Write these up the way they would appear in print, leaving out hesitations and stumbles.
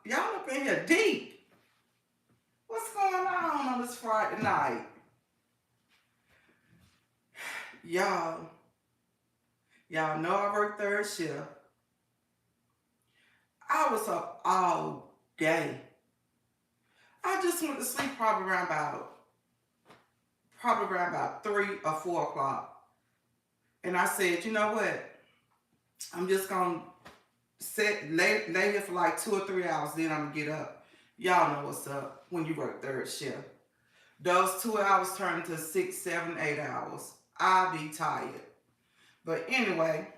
Y'all up in here deep. What's going on this Friday night? Y'all, y'all know I work third shift. I was up all day. I just went to sleep probably around about 3 or 4 o'clock. And I said, you know what? I'm just gonna lay here for like 2 or 3 hours, then I'm gonna get up. Y'all know what's up when you work third shift. Those 2 hours turn into 6, 7, 8 hours. I'll be tired. But anyway,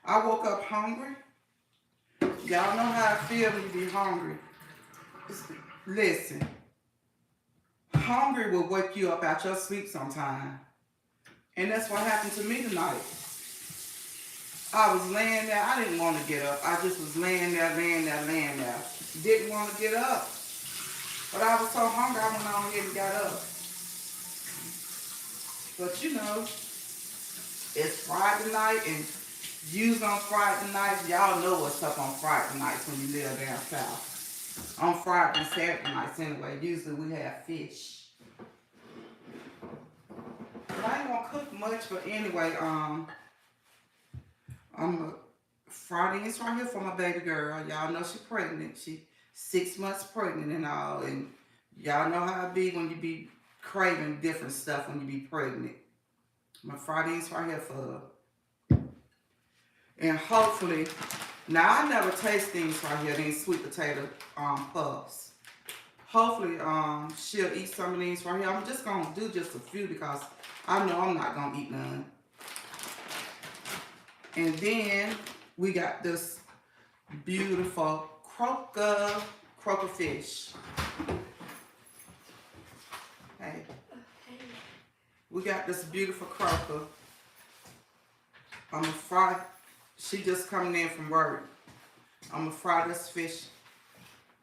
I woke up hungry. Y'all know how I feel when you be hungry. Listen, hungry will wake you up out your sleep sometime. And that's what happened to me tonight. I was laying there. I didn't want to get up. I just was laying there, laying there, laying there. Didn't want to get up. But I was so hungry, I went on ahead and got up. But you know, it's Friday night, and usually on Friday nights, y'all know what's up on Friday nights when you live down south. On Friday and Saturday nights anyway, usually we have fish. But I ain't gonna cook much, but anyway, I'm Friday is right here for my baby girl. Y'all know she's pregnant. She 6 months pregnant and all, and y'all know how it be when you be craving different stuff when you be pregnant. My Friday is right here for her. And hopefully, now I never taste things right here, these sweet potato puffs. Hopefully, she'll eat some of these right here. I'm just gonna do just a few because I know I'm not gonna eat none. And then we got this beautiful croaker fish. Hey, we got this beautiful croaker. I'm gonna fry. She just coming in from work. I'm gonna fry this fish,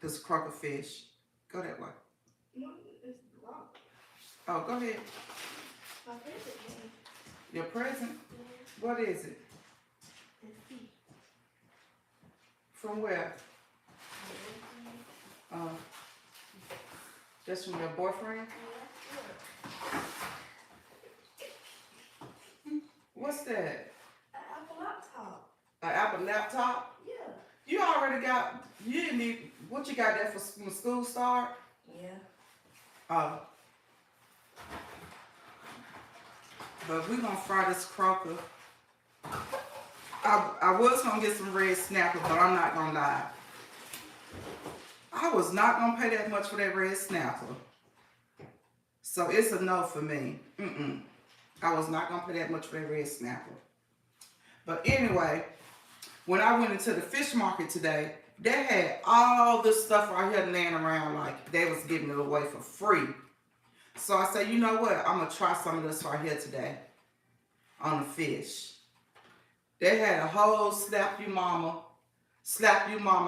this croaker fish. Go that way. No, it's blocked. Oh, go ahead. My present came. Your present? Yeah. What is it? Let's see. From where? Uh, just from your boyfriend? What's that? An Apple laptop. An Apple laptop? Yeah. You already got, you didn't need, what you got there for when school start? Yeah. Oh. But we're gonna fry this croaker. I was gonna get some red snapper, but I'm not gonna lie. I was not gonna pay that much for that red snapper. So it's a no for me. I was not gonna pay that much for that red snapper. But anyway, when I went into the fish market today, they had all this stuff right here laying around like they was giving it away for free. So I said, you know what? I'm gonna try some of this right here today on the fish. They had a whole slap you mama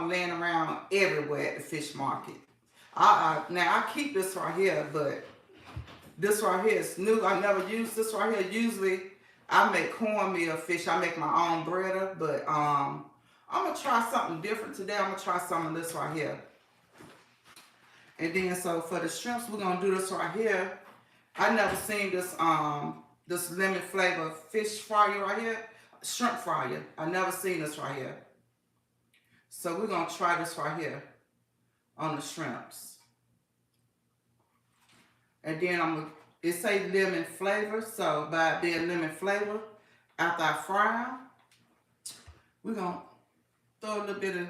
laying around everywhere at the fish market. Now I keep this right here, but this right here is new. I never used this right here. Usually I make cornmeal fish. I make my own breader, but I'm gonna try something different today. I'm gonna try some of this right here. And then so for the shrimps, we're gonna do this right here. I never seen this this lemon flavor fish fryer right here. Shrimp fryer. I never seen this right here. So we're gonna try this right here on the shrimps. And then it say lemon flavor, so by it being lemon flavor, after I fry them, we're gonna throw a little bit of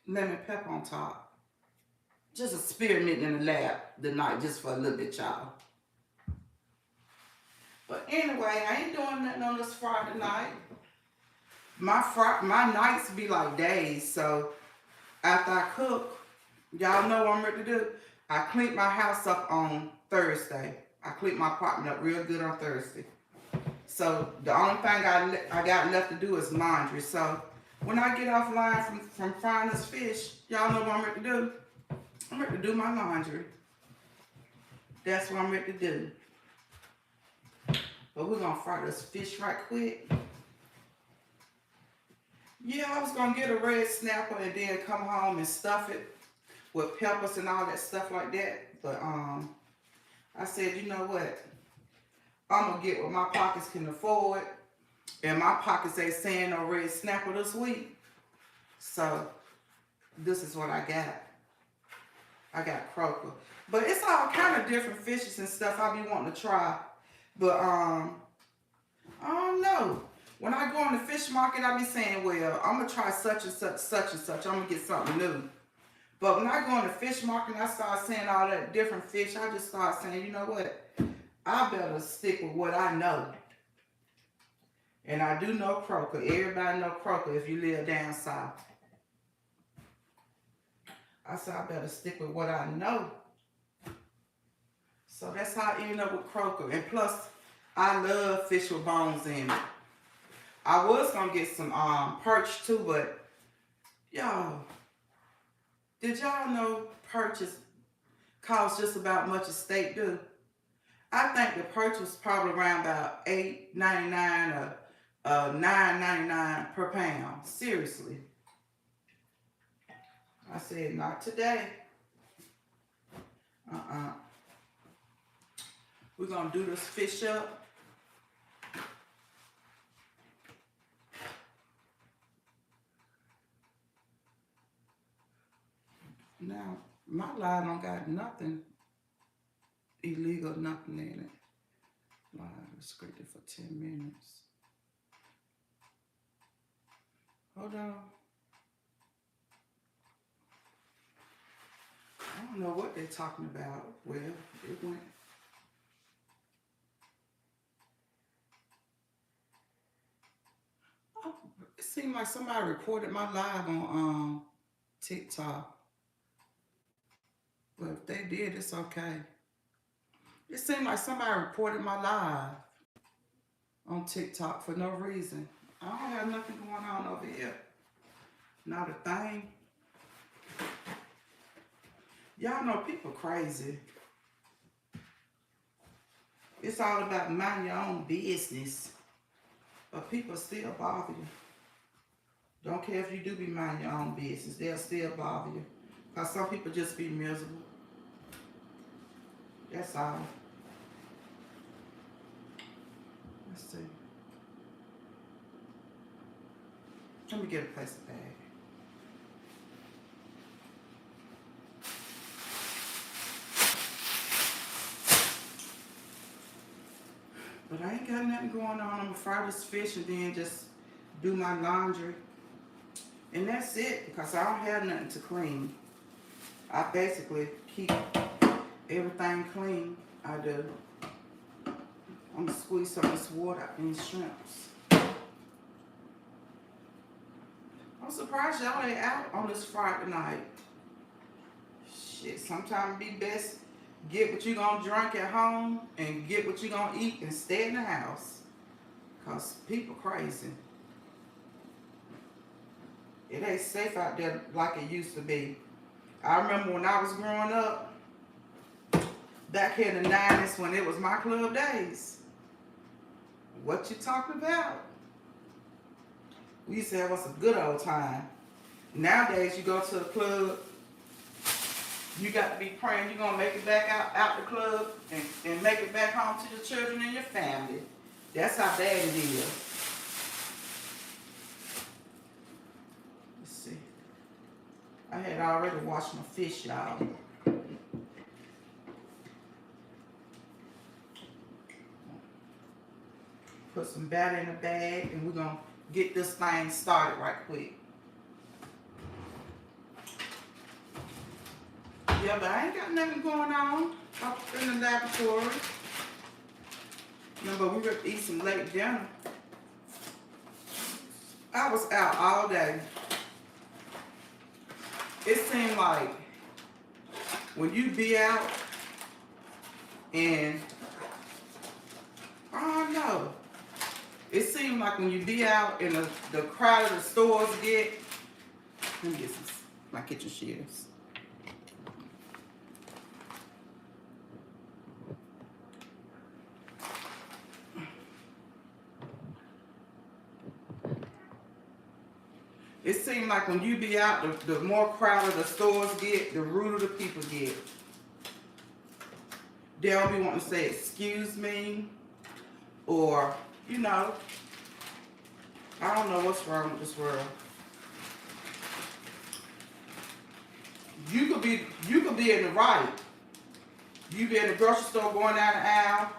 lemon pepper on top. Just experimenting in the lab tonight, just for a little bit, y'all. But anyway, I ain't doing nothing on this Friday night. My nights be like days, so after I cook, y'all know what I'm ready to do. I clean my house up on Thursday. I clean my apartment up real good on Thursday. So the only thing I got left to do is laundry. So when I get offline from frying this fish, y'all know what I'm ready to do. I'm ready to do my laundry. That's what I'm ready to do. But we're gonna fry this fish right quick. Yeah, I was gonna get a red snapper and then come home and stuff it with peppers and all that stuff like that. But I said, you know what? I'm gonna get what my pockets can afford, and my pockets ain't saying no red snapper this week. So this is what I got. I got croaker, but it's all kind of different fishes and stuff I be wanting to try. But I don't know. When I go on the fish market, I be saying, well, I'm gonna try such and such, such and such. I'm gonna get something new. But when I go on the fish market and I start seeing all that different fish, I just start saying, you know what? I better stick with what I know. And I do know croaker. Everybody know croaker if you live down south. I said I better stick with what I know. So that's how I end up with croaker. And plus, I love fish with bones in it. I was gonna get some perch too, but y'all, did y'all know perch cost just about much as steak do? I think the perch was probably around about $8.99 or $9.99 per pound. Seriously. I said, not today. We're going to do this fish up. Now, my line don't got nothing illegal, nothing in it. Line restricted for 10 minutes. Hold on. I don't know what they're talking about. Well, it went. Oh, it seemed like somebody recorded my live on TikTok. But if they did, it's okay. It seemed like somebody reported my live on TikTok for no reason. I don't have nothing going on over here. Not a thing. Y'all know people crazy. It's all about minding your own business. But people still bother you. Don't care if you do be minding your own business. They'll still bother you. Because some people just be miserable. That's all. Let's see. Let me get a plastic bag. But I ain't got nothing going on. I'm gonna fry this fish and then just do my laundry. And that's it, because I don't have nothing to clean. I basically keep everything clean. I do. I'm gonna squeeze some of this water in the shrimps. I'm surprised y'all ain't out on this Friday night. Shit, sometimes it be best get what you gonna drink at home and get what you gonna eat and stay in the house. Cause people crazy. It ain't safe out there like it used to be. I remember when I was growing up, back here in the 90s when it was my club days. What you talking about? We used to have us a good old time. Nowadays, you go to a club, you got to be praying you're going to make it back out the club and make it back home to your children and your family. That's how bad it is. Let's see. I had already washed my fish, y'all. Put some batter in the bag and we're going to get this thing started right quick. Yeah, but I ain't got nothing going on up in the laboratory. Remember, we were to eat some late dinner. I was out all day. It seemed like when you be out and, I don't know. It seemed like when you be out and the crowd of the stores get, let me get some, my kitchen shears. It seems like when you be out, the more crowded the stores get, the ruder the people get. They'll be wanting to say, excuse me, or, you know, I don't know what's wrong with this world. You could be in the right. You be in the grocery store going down the aisle,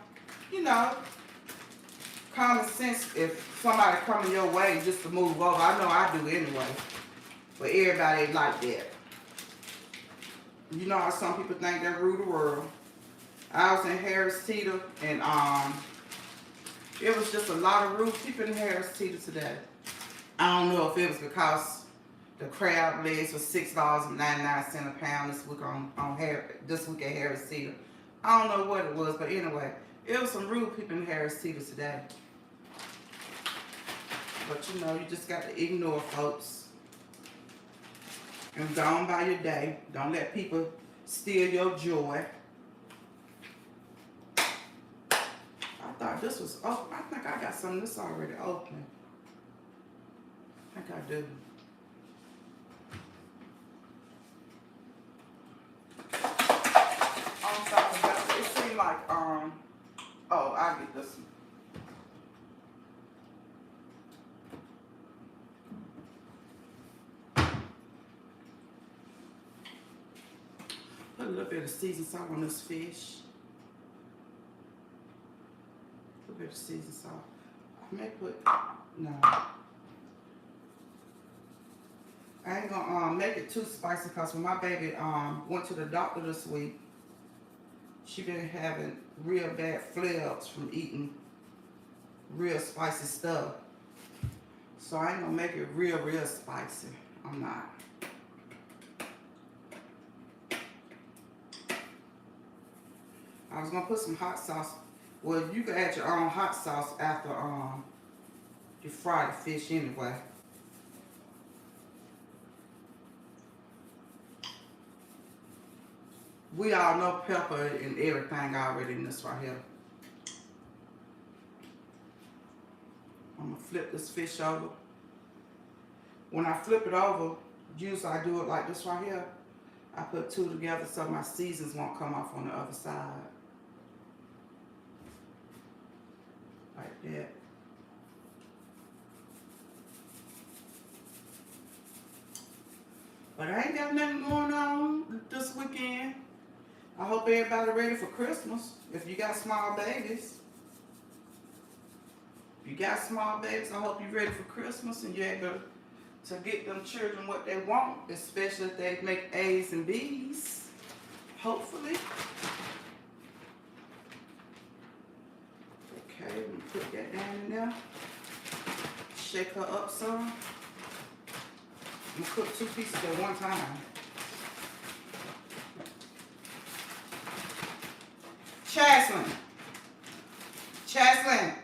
you know, common sense if somebody coming your way just to move over. I know I do anyway. But everybody ain't like that. You know how some people think they rule the world. I was in Harris Teeter and it was just a lot of rude people in Harris Teeter today. I don't know if it was because the crab legs was $6.99 a pound this week this week at Harris Teeter. I don't know what it was, but anyway, it was some rude people in Harris Teeter today. But you know, you just got to ignore folks and go on by your day. Don't let people steal your joy. I thought this was open. I think I got some of this already open. I think I do. I'm talking about, it seemed like, oh, I'll get this one. Put a little bit of seasoned salt on this fish. A little bit of seasoned salt. I may put, no. I ain't gonna make it too spicy because when my baby went to the doctor this week, she been having real bad flare-ups from eating real spicy stuff. So I ain't gonna make it real spicy. I'm not. I was gonna put some hot sauce. Well, you can add your own hot sauce after you fry the fish anyway. We all know pepper and everything already in this right here. I'm gonna flip this fish over. When I flip it over, usually I do it like this right here. I put two together so my seasons won't come off on the other side. Like that. But I ain't got nothing going on this weekend. I hope everybody ready for Christmas. If you got small babies. If you got small babies, I hope you're ready for Christmas and you're able to get them children what they want, especially if they make A's and B's. Hopefully. Okay, let me put that down in there. Shake her up some. I'm gonna cook 2 pieces at one time. Chaslin,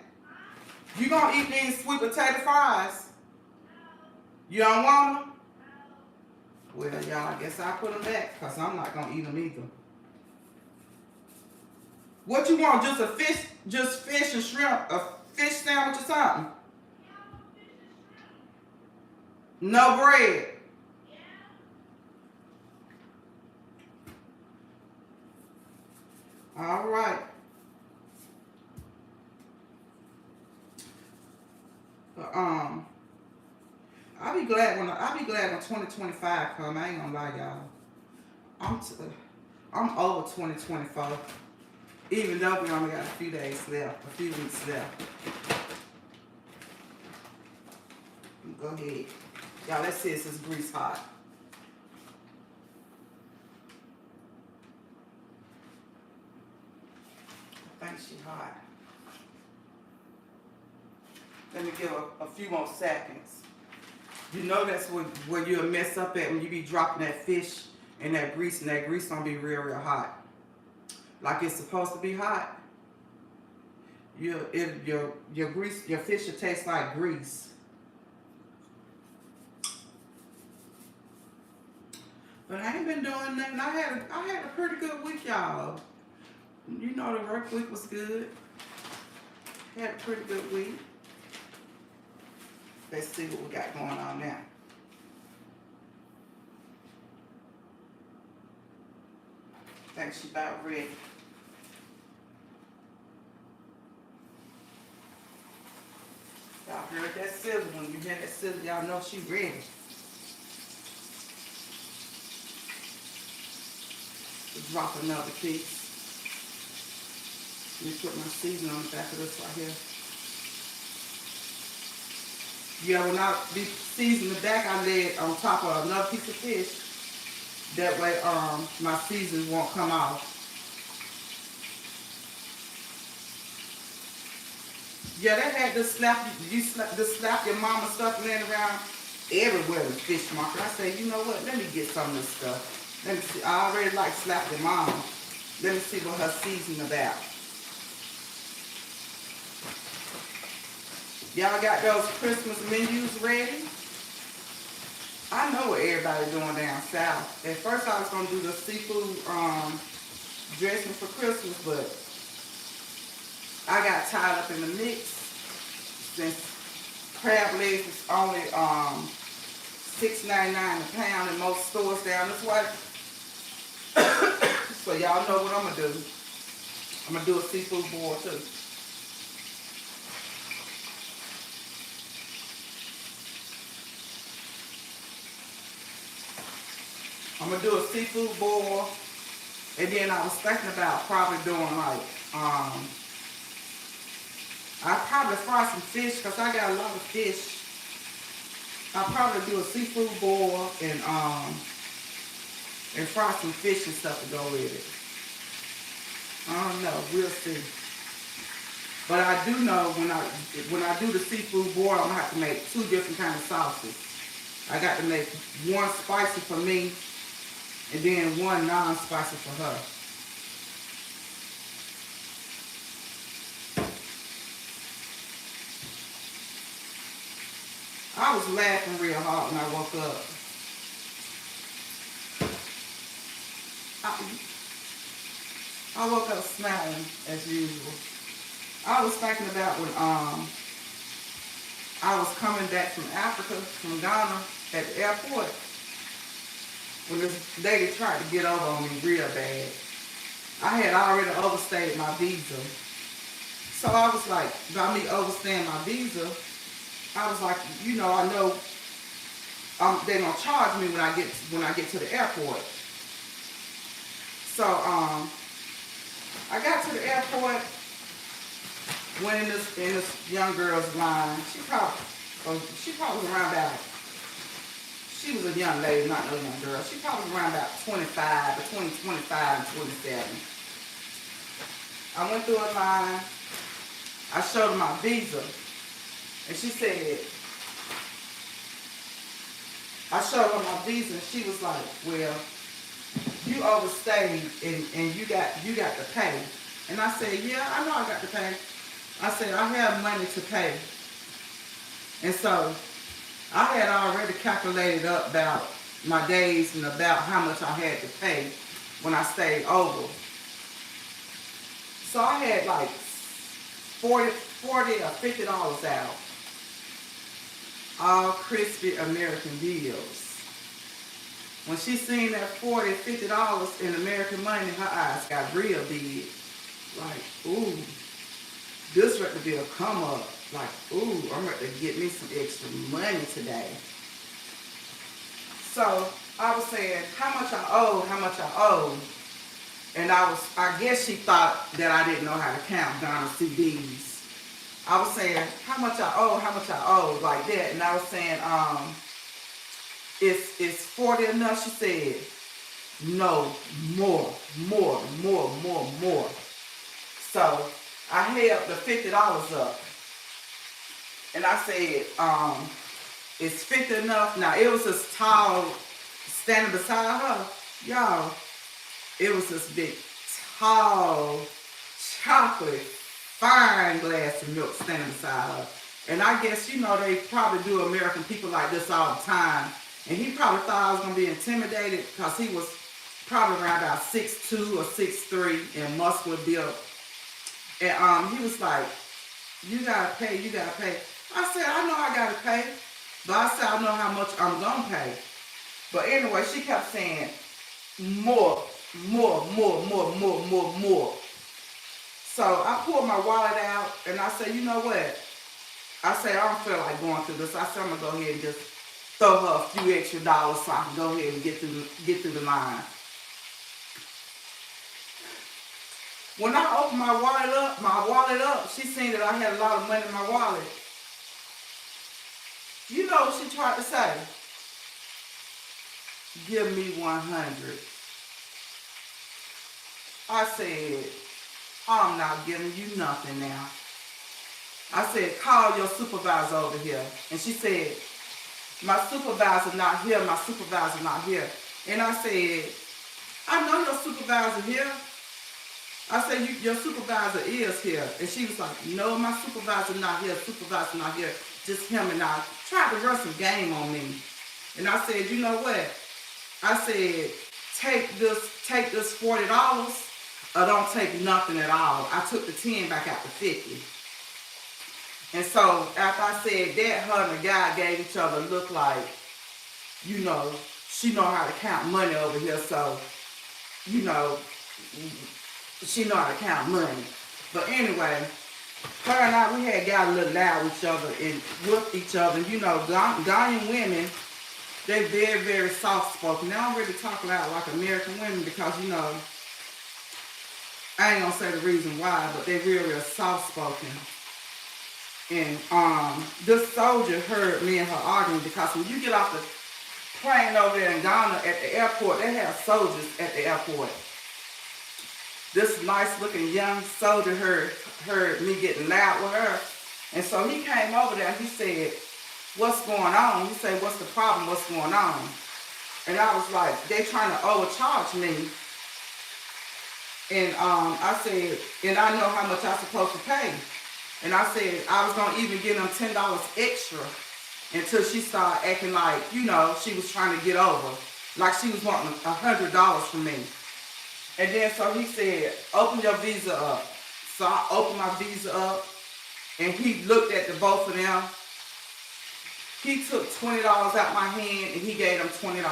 you gonna eat these sweet potato fries? You don't want them? Well, y'all, I guess I'll put them back because I'm not gonna eat them either. What you want? Just fish and shrimp? A fish sandwich or something? No bread. All right. I'll be glad when 2025 come. I ain't gonna lie, y'all. I'm over 2024. Even though we only got a few days left, a few weeks left. Go ahead. Y'all, let's see if this grease hot. I think she's hot. Let me give a few more seconds. You know that's where you'll mess up at when you be dropping that fish in that grease, and that grease gonna be real hot. Like it's supposed to be hot. Your fish should taste like grease. But I ain't been doing nothing. I had a pretty good week, y'all. You know the work week was good. Had a pretty good week. Let's see what we got going on now. I think she about ready. Y'all heard that sizzle. When you hear that sizzle, y'all know she ready. Drop another piece. Let me put my seasoning on the back of this right here. Yeah, when I be seasoning the back, I lay it on top of another piece of fish. That way, my seasoning won't come off. Yeah, they had this slap your mama stuff laying around everywhere in the fish market. I said, you know what? Let me get some of this stuff. Let me see. I already like slap your mama. Let me see what her seasoning about. Y'all got those Christmas menus ready? I know what everybody's doing down south. At first I was going to do the seafood dressing for Christmas, but I got tied up in the mix since crab legs is only $6.99 a pound in most stores down this way. So y'all know what I'm going to do. I'm going to do a seafood boil too. I'm going to do a seafood boil, and then I was thinking about probably doing like, I'll probably fry some fish because I got a lot of fish. I'll probably do a seafood boil and fry some fish and stuff to go with it. I don't know, we'll see. But I do know when I do the seafood boil, I'm gonna have to make 2 different kinds of sauces. I got to make one spicy for me, and then one non-spicy for her. I was laughing real hard when I woke up. I woke up smiling as usual. I was thinking about when I was coming back from Africa, from Ghana, at the airport, when this lady tried to get over on me real bad. I had already overstayed my visa. So I was like, by me overstaying my visa, I was like, you know, I know they're gonna charge me when I get to the airport. So I got to the airport, went in this young girl's line. She probably was around about. She was a young lady, not no young girl. She probably was around about 25, between 25 and 27. I went through a line. I showed her my visa. And she said, I showed her my visa, and she was like, well, you overstayed and you got to pay. And I said, yeah, I know I got to pay. I said, I have money to pay. And so I had already calculated up about my days and about how much I had to pay when I stayed over. So I had like $40 or $50 out. All crispy American bills. When she seen that $40, $50 in American money, her eyes got real big. Like, ooh, this right to be a come up. Like, ooh, I'm ready to get me some extra money today. So I was saying how much I owe. And I guess she thought that I didn't know how to count Donna CDs. I was saying how much I owe, like that. And I was saying, it's 40 enough? She said, no, more. So I held the $50 up. And I said, is 50 enough? Now, it was this tall, standing beside her. Y'all, it was this big, tall, chocolate, fine glass of milk standing beside her. And I guess, you know, they probably do American people like this all the time. And he probably thought I was going to be intimidated because he was probably around about 6'2" or 6'3" and muscular built. And he was like, you got to pay. I said, I know I got to pay. But I said, I know how much I'm going to pay. But anyway, she kept saying, more. more. So I pulled my wallet out and I said, you know what? I said, I don't feel like going through this. I said, I'm gonna go ahead and just throw her a few extra dollars so I can go ahead and get through the line. When I opened my wallet up, she seen that I had a lot of money in my wallet. You know what she tried to say? Give me 100. I said, I'm not giving you nothing now. I said, call your supervisor over here. And she said, my supervisor not here, my supervisor not here. And I said, I know your supervisor here. I said, your supervisor is here. And she was like, no, my supervisor not here, supervisor not here. Just him and I. Tried to run some game on me. And I said, you know what? I said, take this $40 or don't take nothing at all. I took the 10 back out to 50. And so after I said that, her and the guy gave each other a look like, you know, she know how to count money over here. So, you know, she know how to count money. But anyway, her and I, we had got a little loud with each other and whooped each other. You know, Ghanaian women, they very, very soft-spoken. They don't really talk loud like American women because, you know, I ain't gonna say the reason why, but they real soft-spoken. And this soldier heard me and her arguing because when you get off the plane over there in Ghana at the airport, they have soldiers at the airport. This nice-looking young soldier heard me getting loud with her. And so he came over there and he said, what's going on? He said, what's the problem? What's going on? And I was like, they trying to overcharge me. And I said, and I know how much I'm supposed to pay. And I said, I was going to even give them $10 extra until she started acting like, you know, she was trying to get over. Like she was wanting $100 from me. And then so he said, open your visa up. So I opened my visa up and he looked at the both of them. He took $20 out my hand and he gave them $20.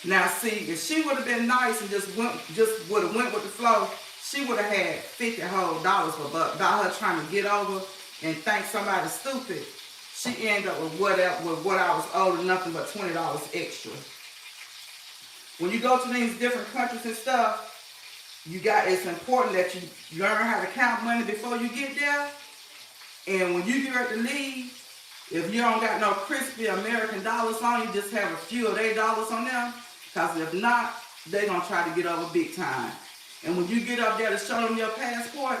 Now see, if she would have been nice and just would have went with the flow, she would have had $50 whole dollars, but by her trying to get over and think somebody stupid, she ended up with what I was owed, nothing but $20 extra. When you go to these different countries and stuff, it's important that you learn how to count money before you get there. And when you get ready to leave, if you don't got no crispy American dollars on you, just have a few of their dollars on them. Because if not, they're going to try to get over big time. And when you get up there to show them your passport,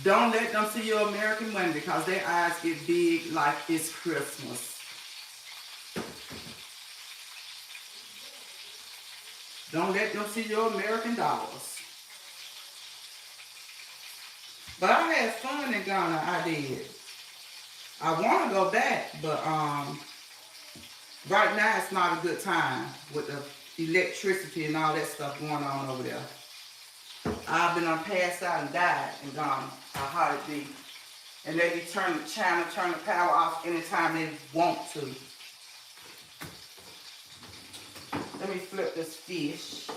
don't let them see your American money because their eyes get big like it's Christmas. Don't let them see your American dollars. But I had fun in Ghana, I did. I want to go back, but right now it's not a good time with the electricity and all that stuff going on over there. I've been passed out and died in Ghana, how hot it be. And they be turn the power off anytime they want to. Let me flip this fish.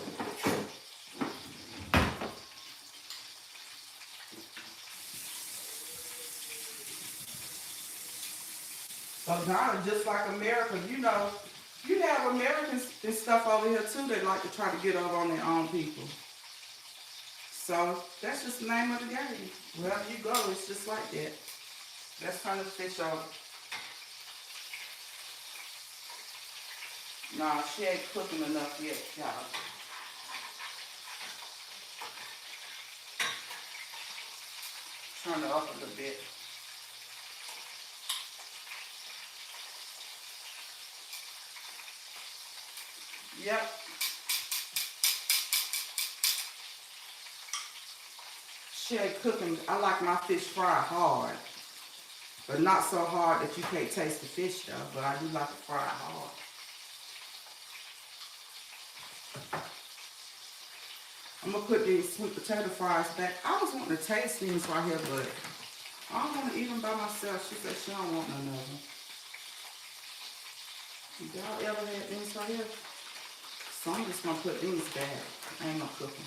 So Ghana, just like America, you know, you have Americans and stuff over here too that like to try to get over on their own people. So that's just the name of the game. Wherever you go, it's just like that. Let's turn the fish over. Nah, she ain't cooking enough yet, y'all. Turn it up a little bit. Yep. She ain't cooking. I like my fish fried hard. But not so hard that you can't taste the fish though. But I do like it fried hard. I'm going to put these sweet potato fries back. I was wanting to taste these right here, but I don't want to eat them by myself. She said she don't want none of them. Y'all ever had these right here? So I'm just going to put these back. Ain't no cooking.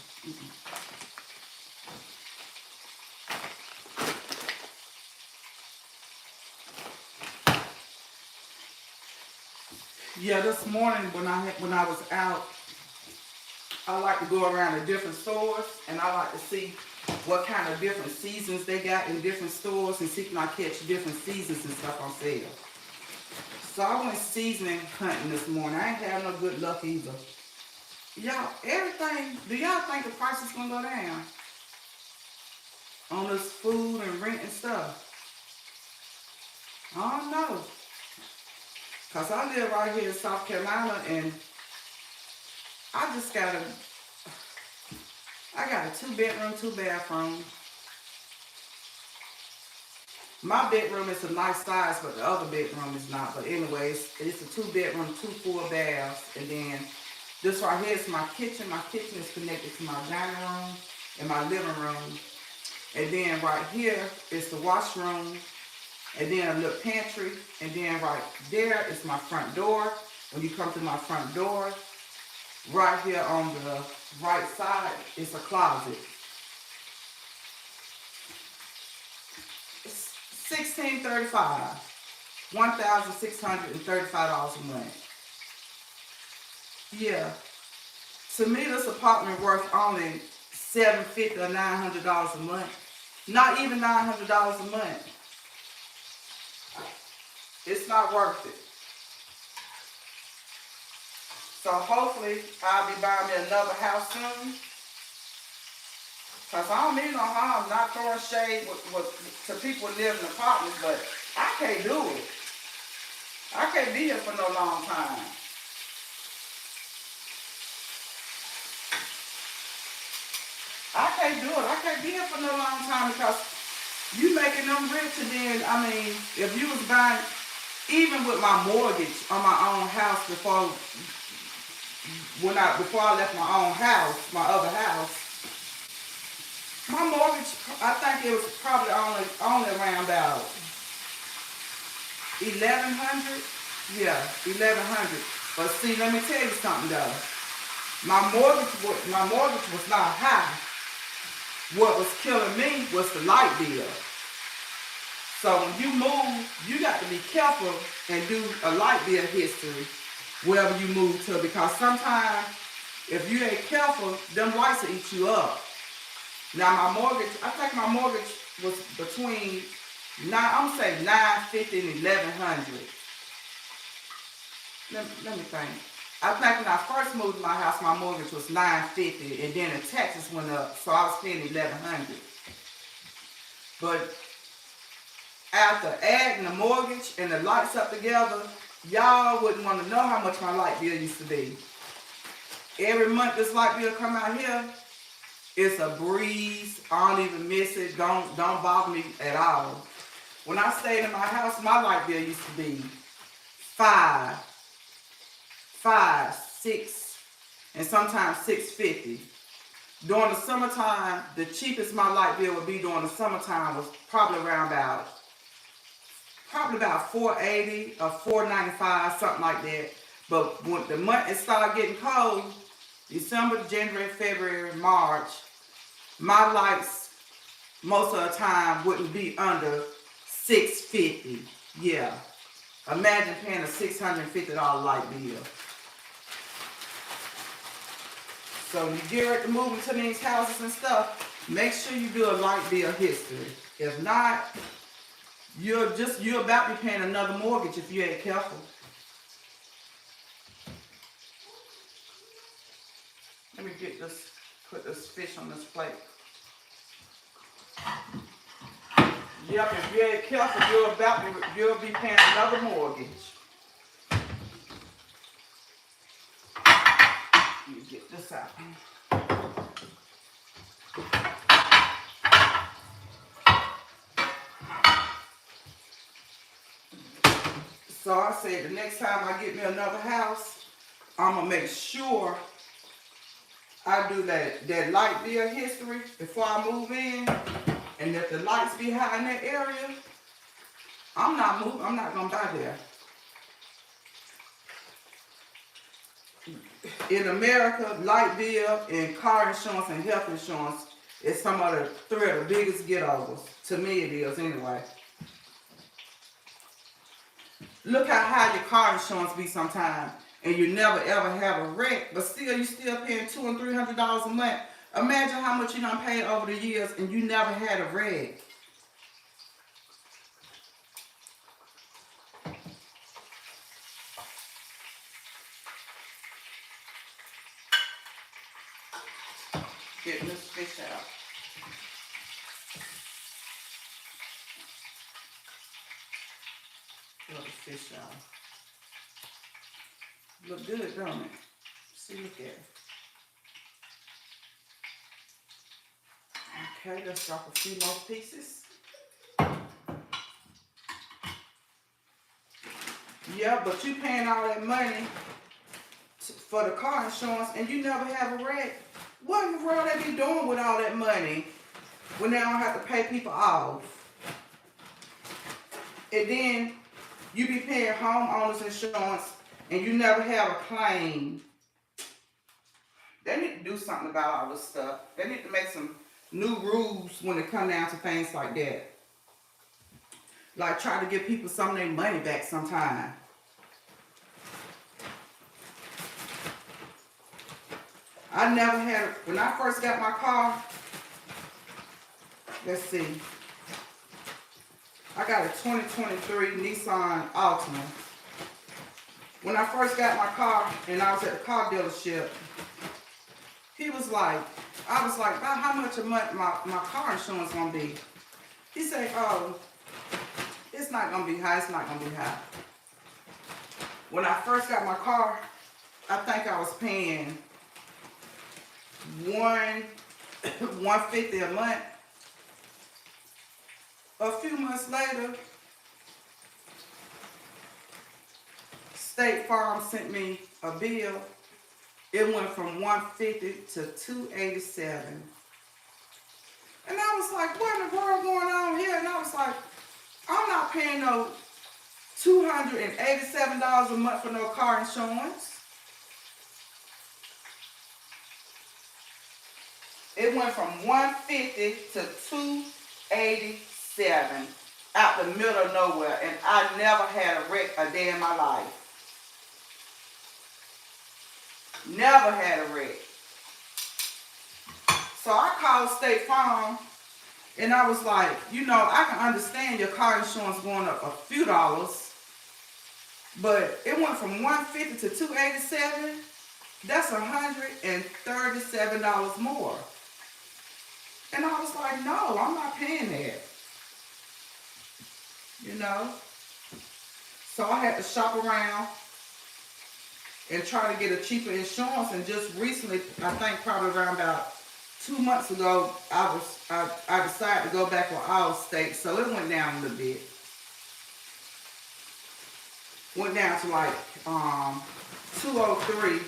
Yeah, this morning when I was out, I like to go around to different stores and I like to see what kind of different seasons they got in different stores and see if I catch different seasons and stuff on sale. So I went seasoning hunting this morning. I ain't had no good luck either. Y'all, everything, do y'all think the price is gonna go down on this food and rent and stuff? I don't know. Cause I live right here in South Carolina and I got a 2-bedroom, 2-bathroom. My bedroom is a nice size, but the other bedroom is not. But anyways, it's a 2-bedroom, 2 full baths. And then this right here is my kitchen. My kitchen is connected to my dining room and my living room. And then right here is the washroom. And then a little pantry. And then right there is my front door. When you come to my front door, right here on the right side is a closet. It's $1,635. $1,635 a month. Yeah. To me, this apartment worth only $750 or $900 a month. Not even $900 a month. It's not worth it. So hopefully I'll be buying me another house soon. Cause I don't mean no harm, not throwing shade to people who live in apartments, but I can't do it. I can't be here for no long time. I can't do it. I can't be here for no long time because you making them rich and then, I mean, if you was buying, even with my mortgage on my own house before I left my own house, my other house, my mortgage, I think it was probably only around about $1,100. Yeah, $1,100. But see, let me tell you something though. My mortgage was not high. What was killing me was the light bill. So when you move, you got to be careful and do a light bill history wherever you move to, because sometimes if you ain't careful, them lights will eat you up. Now my mortgage, I think my mortgage was between I'm gonna say $950 and $1,100. Let me think. I think when I first moved to my house, my mortgage was $950, and then the taxes went up, so I was paying $1,100. But after adding the mortgage and the lights up together, y'all wouldn't want to know how much my light bill used to be. Every month this light bill come out here, it's a breeze. I don't even miss it. Don't bother me at all. When I stayed in my house, my light bill used to be $5, $6, and sometimes $6.50. During the summertime, the cheapest my light bill would be during the summertime was probably about $4.80 or $4.95, something like that. But when the month it started getting cold, December, January, February, March, my lights most of the time wouldn't be under $6.50. Yeah. Imagine paying a $650 light bill. So when you get ready to move into these houses and stuff, make sure you do a light bill history. If not, you're about to be paying another mortgage if you ain't careful. Let me put this fish on this plate. Yep, if you ain't careful, you'll be paying another mortgage. Let me get this out. So I said the next time I get me another house, I'm gonna make sure I do that light bill history before I move in. And if the lights be high in that area, I'm not moving. I'm not gonna buy there. in America, light bill and car insurance and health insurance is some of the three of the biggest get-overs. To me it is anyway. Look how high your car insurance be sometimes, and you never ever have a wreck, but still you still paying $200 and $300 a month. Imagine how much you done paid over the years and you never had a wreck. Get this fish out. Get the fish out. Look good, don't it? See, look at it. Okay, let's drop a few more pieces. Yeah, but you paying all that money for the car insurance and you never have a wreck. What in the world they be doing with all that money when they don't have to pay people off? And then you be paying homeowners insurance and you never have a claim. They need to do something about all this stuff. They need to make some new rules when it comes down to things like that. Like try to give people some of their money back sometime. I never had, when I first got my car, let's see, I got a 2023 Nissan Altima. When I first got my car and I was at the car dealership, he was like, I was like, about how much a month my car insurance gonna be? He said, oh, it's not gonna be high, it's not gonna be high. When I first got my car, I think I was paying $150 a month. A few months later, State Farm sent me a bill. It went from $150 to $287. And I was like, what in the world going on here? And I was like, I'm not paying no $287 a month for no car insurance. It went from $150 to $287 out the middle of nowhere, and I never had a wreck a day in my life. Never had a wreck. So I called State Farm, and I was like, you know, I can understand your car insurance going up a few dollars, but it went from $150 to $287. That's $137 more. And I was like, no, I'm not paying that. You know? So I had to shop around and try to get a cheaper insurance. And just recently, I think probably around about 2 months ago, I decided to go back with Allstate. So it went down a little bit. Went down to like 203.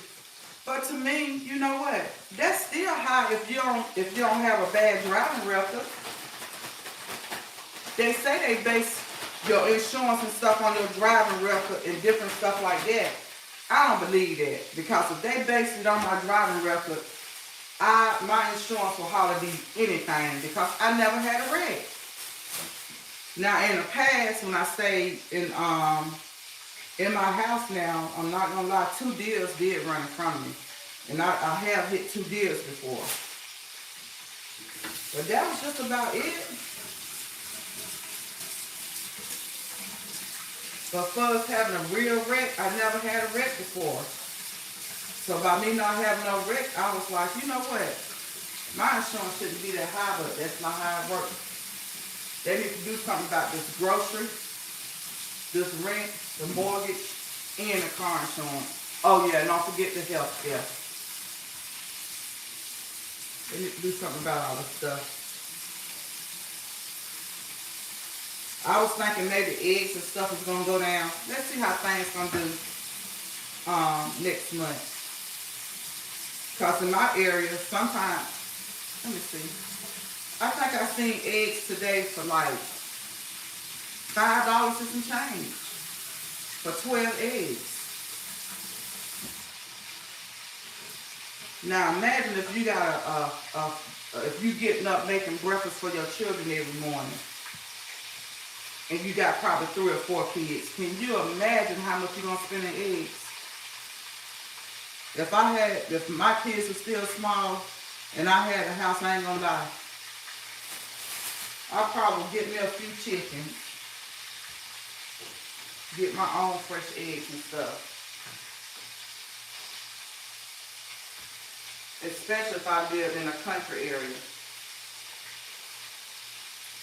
But to me, you know what? That's still high if you don't have a bad driving record. They say they base your insurance and stuff on your driving record and different stuff like that. I don't believe that, because if they base it on my driving record, my insurance will hardly be anything, because I never had a wreck. Now in the past, when I stayed in my house now, I'm not gonna lie, 2 deers did run in front of me. And I have hit 2 deers before. But that was just about it. But for us having a real wreck, I never had a wreck before. So by me not having no wreck, I was like, you know what? My insurance shouldn't be that high, but that's not how it works. They need to do something about this grocery, this rent, the mortgage, and the car insurance. Oh yeah, and don't forget the health care. They need to do something about all this stuff. I was thinking maybe eggs and stuff is gonna go down. Let's see how things gonna do next month. Cause in my area, sometimes, let me see. I think I seen eggs today for like $5 and some change for 12 eggs. Now imagine if you got if you getting up making breakfast for your children every morning, and you got probably 3 or 4 kids. Can you imagine how much you're gonna spend in eggs? If my kids are still small, and I had a house, I ain't gonna lie, I'll probably get me a few chickens, get my own fresh eggs and stuff. Especially if I live in a country area.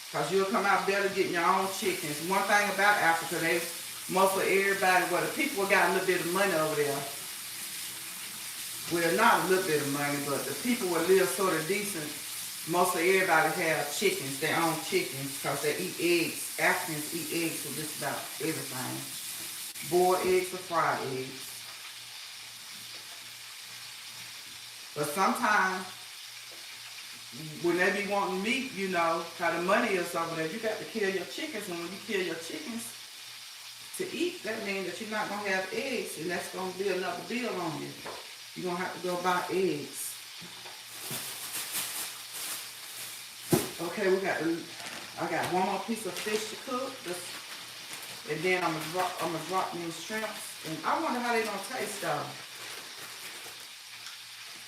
Because you'll come out better getting your own chickens. One thing about Africa, most of everybody, well, the people got a little bit of money over there. Well, not a little bit of money, but the people will live sort of decent. Most of everybody have chickens, their own chickens, because they eat eggs. Africans eat eggs with just about everything. Boiled eggs or fried eggs. But sometimes, when they be wanting meat, you know, how the money is over there, you got to kill your chickens. And when you kill your chickens to eat, that means that you're not going to have eggs. And that's going to be another bill on you. You're going to have to go buy eggs. Okay, I got one more piece of fish to cook. And then I'm going to drop these shrimps. And I wonder how they're going to taste though.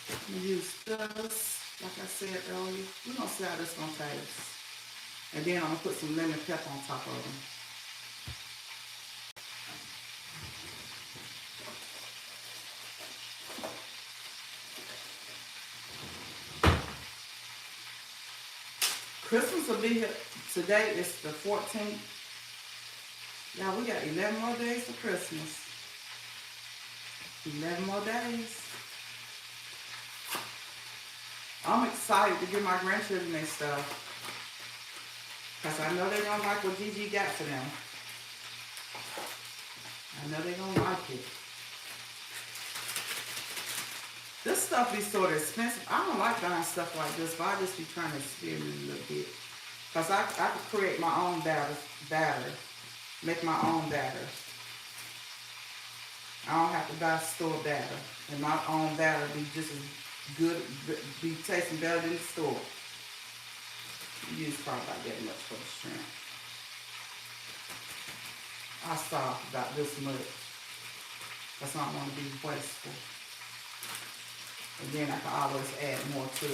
I'm going to use this, like I said earlier. We're going to see how this is going to taste. And then I'm going to put some lemon pepper on top of them. Christmas will be here. Today is the 14th. Yeah, we got 11 more days for Christmas. 11 more days. I'm excited to give my grandchildren their stuff. Because I know they're going to like what Gigi got for them. I know they're going to like it. This stuff be sort of expensive. I don't like buying stuff like this, but I just be trying to experiment a little bit. Because I could create my own batter. Make my own batter. I don't have to buy store batter. And my own batter be just as good, be tasting better than the store. You use probably about that much for the shrimp. I start about this much. Because I don't want to be wasteful. And then I can always add more to it.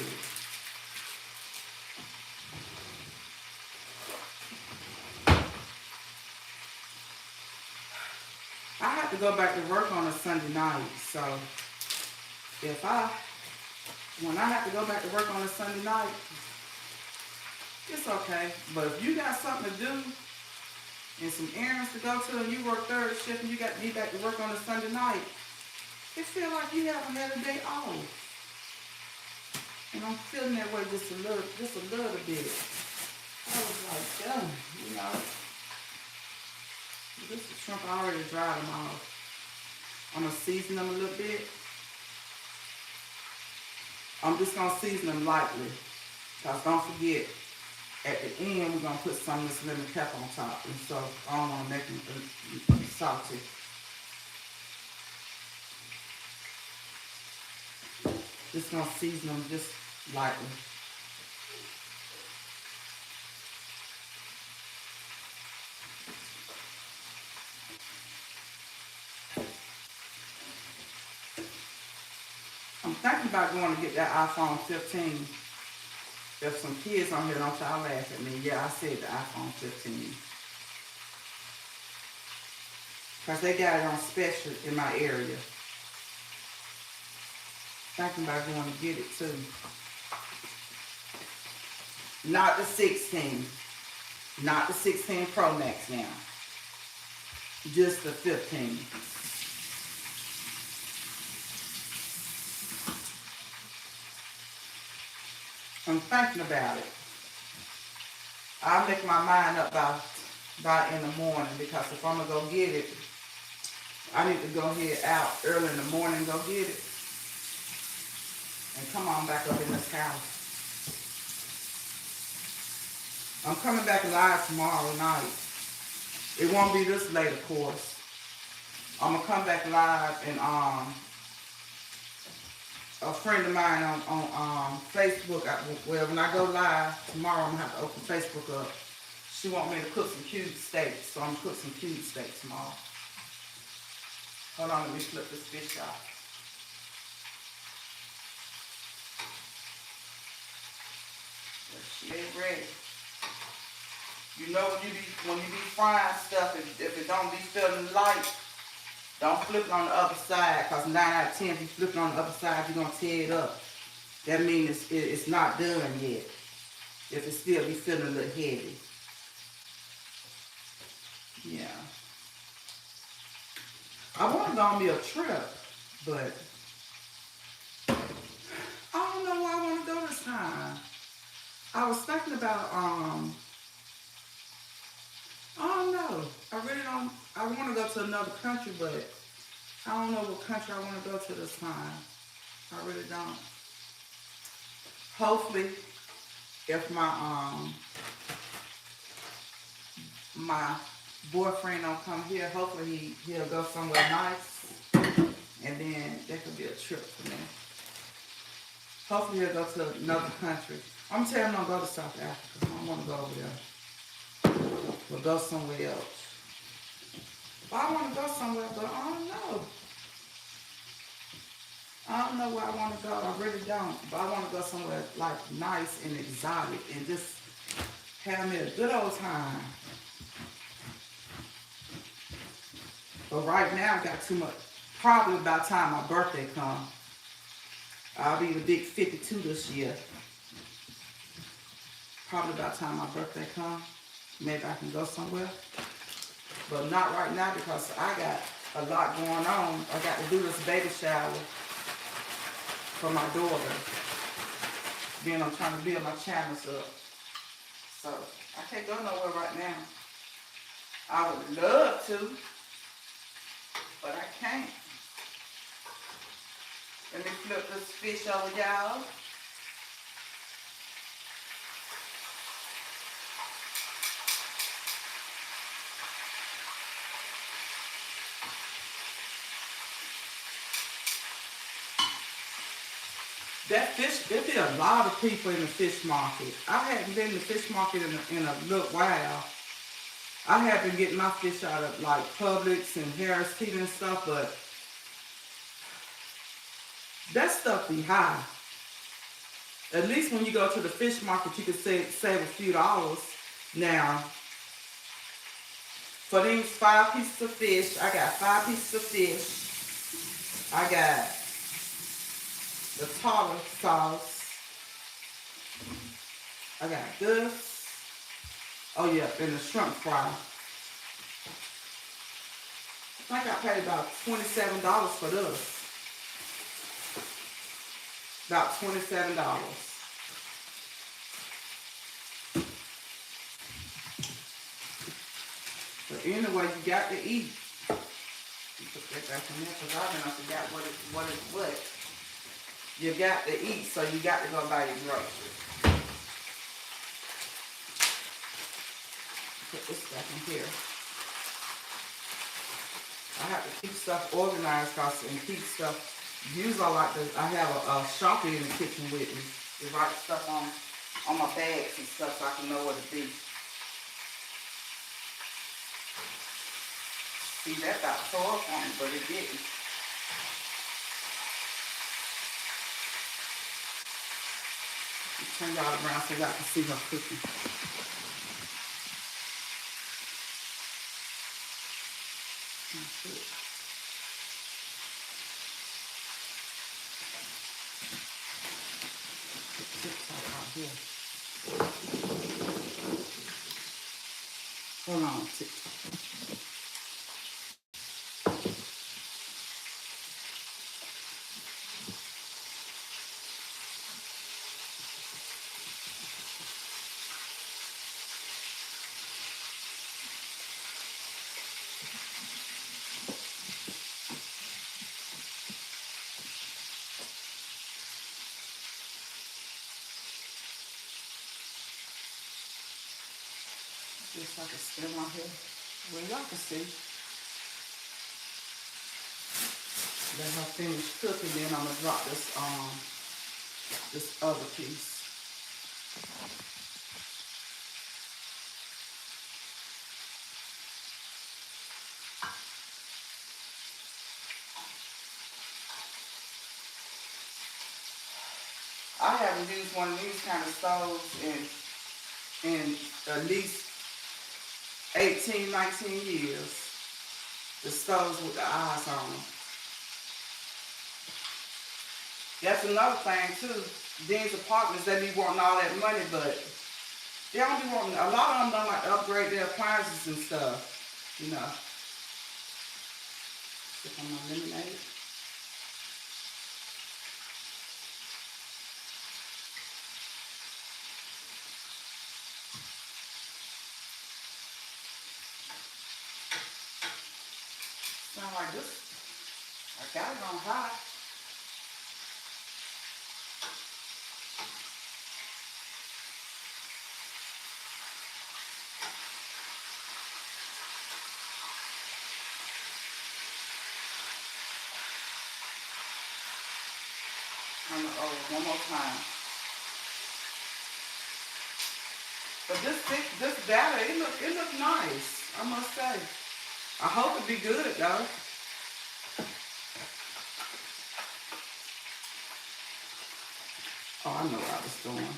I have to go back to work on a Sunday night, so when I have to go back to work on a Sunday night, it's okay. But if you got something to do and some errands to go to and you work third shift and you got to be back to work on a Sunday night, it feels like you haven't had a day off. And I'm feeling that way just a little bit. I was like, damn, you know. This is shrimp, I already dried them off. I'm going to season them a little bit. I'm just going to season them lightly. Because don't forget, at the end, we're going to put some of this lemon pepper on top. And so I don't want to make them salty. Just going to season them just lightly. I'm thinking about going to get that iPhone 15. There's some kids on here, don't y'all laugh at me. Yeah, I said the iPhone 15. Because they got it on special in my area. Thinking about going to get it too. Not the 16. Not the 16 Pro Max now. Just the 15. I'm thinking about it. I'll make my mind up by in the morning, because if I'm going to go get it, I need to go head out early in the morning and go get it. And come on back up in this house. I'm coming back live tomorrow night. It won't be this late, of course. I'm going to come back live and a friend of mine on Facebook. Well, when I go live tomorrow, I'm gonna have to open Facebook up. She want me to cook some cube steaks, so I'm gonna cook some cube steaks tomorrow. Hold on, let me flip this fish out. She ain't ready. You know when you be frying stuff, if it don't be feeling light, don't flip it on the other side, cause 9 out of 10, if you flip it on the other side, you're gonna tear it up. That means it's not done yet. If it still be feeling a little heavy. Yeah. I want to go on me a trip, but I don't know where I want to go this time. I was thinking about, I don't know. I really don't, I want to go to another country, but I don't know what country I want to go to this time. I really don't. Hopefully, if my boyfriend don't come here, hopefully he'll go somewhere nice, and then that could be a trip for me. Hopefully he'll go to another country. I'm telling him don't go to South Africa. I don't want to go over there. We'll go somewhere else. I want to go somewhere, but I don't know. I don't know where I want to go. I really don't. But I want to go somewhere like nice and exotic and just have me a good old time. But right now I got too much. Probably by the time my birthday comes, I'll be the big 52 this year. Probably by the time my birthday comes, maybe I can go somewhere. But not right now because I got a lot going on. I got to do this baby shower for my daughter. Then I'm trying to build my channels up. So I can't go nowhere right now. I would love to, but I can't. Let me flip this fish over, y'all. That fish, there be a lot of people in the fish market. I haven't been in the fish market in a little while. I have been getting my fish out of like Publix and Harris Teeter and stuff, but that stuff be high. At least when you go to the fish market, you can save a few dollars. Now, for these 5 pieces of fish, I got 5 pieces of fish. I got the tartar sauce. I got this. Oh yeah, and the shrimp fry. I think I paid about $27 for this. About $27. But anyway, you got to eat. Put that back in there because I forgot what. You got to eat, so you got to go buy your groceries. Put this back in here. I have to keep stuff organized and keep stuff. Usually I have a sharpie in the kitchen with me to write stuff on my bags and stuff so I can know what it be. See, that got tore up on me, but it didn't. Turn y'all around so y'all can see her cooking. That's it. Out here. Hold on, TikTok. Just like a stem out here. Well, y'all can see. Let her finish cooking, then I'm gonna drop this other piece. I haven't used one of these kind of stoves in at least 18, 19 years. The stoves with the eyes on them. That's another thing too. These apartments, they be wanting all that money, but they don't be wanting, a lot of them don't like to upgrade their appliances and stuff, you know. Stick on my lemonade. Sound like this. I got it on high. Turn it over one more time. But this batter, it look nice, I must say. I hope it be good though. Oh, I know what I was doing.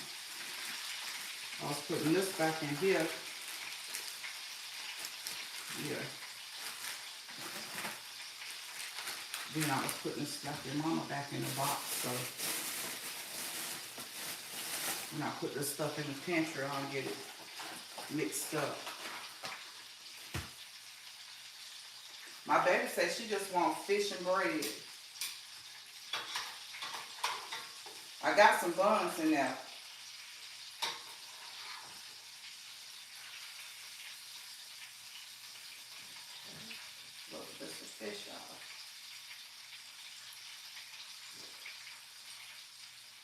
I was putting this back in here. Yeah. Then I was putting this stuff your mama back in the box, so when I put this stuff in the pantry, I'll get it mixed up. My baby says she just wants fish and bread. I got some buns in there. Look, this is fish, y'all.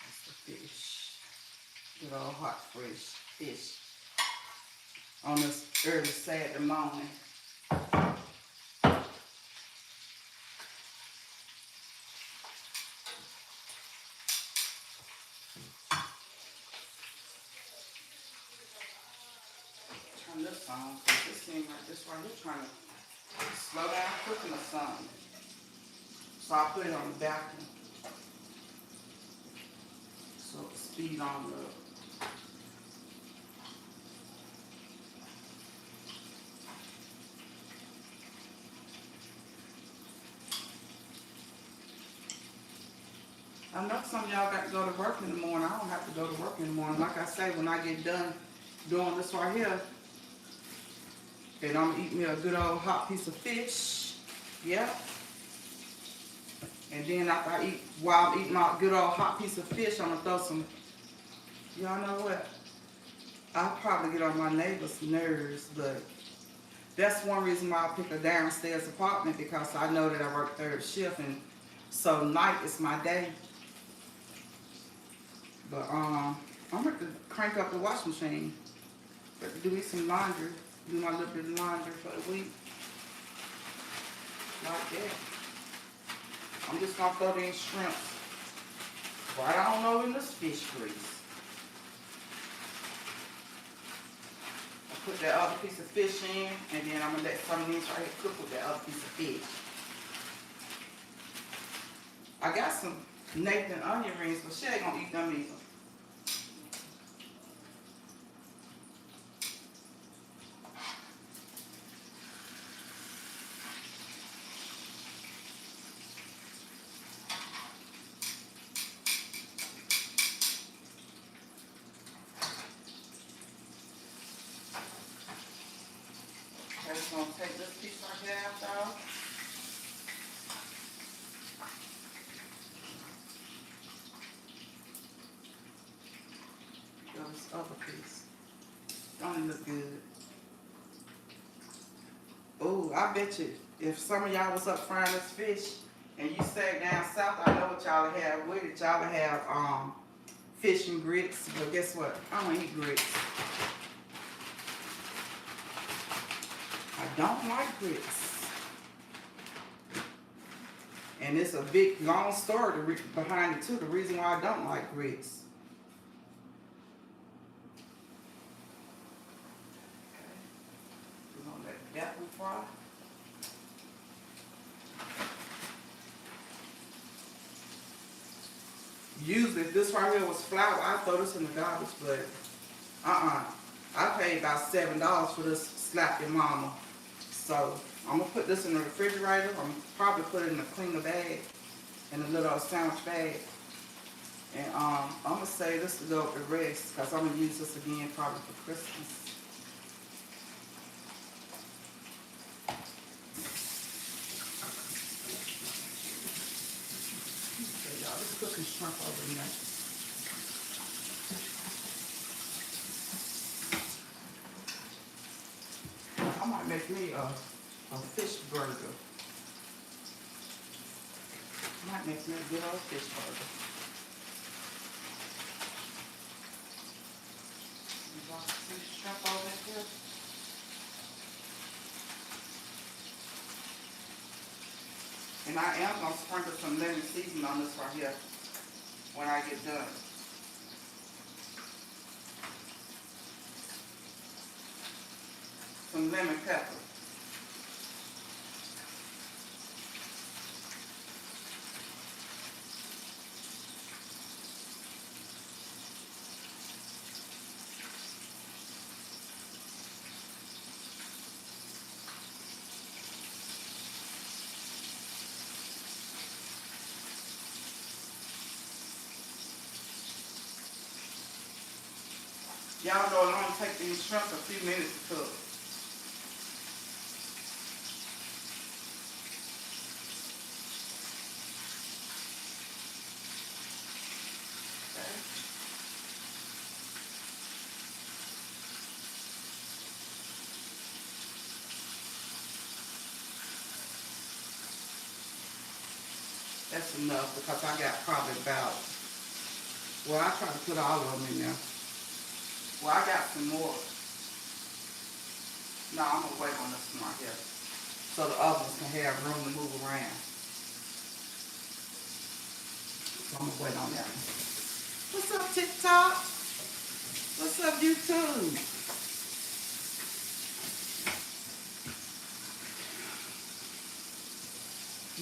That's the fish. Good old hot, fresh fish. On this early Saturday morning. Turn this on, because this seems like this right here trying to slow down cooking or something. So I put it on the balcony. So the speed on the I know some of y'all got to go to work in the morning. I don't have to go to work in the morning. Like I say, when I get done doing this right here, then I'm going to eat me a good old hot piece of fish. Yeah. And then after I eat, while I'm eating my good old hot piece of fish, I'm going to throw some, y'all know what? I'll probably get on my neighbor's nerves, but that's one reason why I pick a downstairs apartment, because I know that I work third shift, and so night is my day. But I'm going to crank up the washing machine. But do me some laundry. Do my little bit of laundry for the week. Like that. I'm just going to throw these shrimps right on over in this fish grease. I put that other piece of fish in, and then I'm going to let some of these right here cook with that other piece of fish. I got some Nathan onion rings, but she ain't gonna eat them either. I'm just gonna take this piece right here out, y'all. This other piece. Don't it look good? Oh, I bet you if some of y'all was up frying this fish and you stayed down south, I know what y'all have with it. Y'all have fish and grits. But guess what? I don't eat grits. I don't like grits. And it's a big, long story behind it too. The reason why I don't like grits. We're gonna let that one fry. Usually, if this right here was flour, I'd throw this in the garbage, but I paid about $7 for this slap your mama. So I'm gonna put this in the refrigerator. I'm probably put it in a cleaner bag, in a little sandwich bag. And I'm gonna save this to go with the rest, because I'm gonna use this again probably for Christmas. Okay, y'all, this cooking shrimp over there. I might make me a fish burger. Might make me a good old fish burger. Y'all see the shrimp over here? And I am going to sprinkle some lemon seasoning on this right here when I get done. Some lemon pepper. Y'all know it only take these shrimp a few minutes to cook. Okay. That's enough, because I got probably about, well, I try to put all of them in there. Well, I got some more. No, I'm going to wait on this one right here, so the others can have room to move around. So I'm going to wait on that one. What's up, TikTok? What's up, YouTube?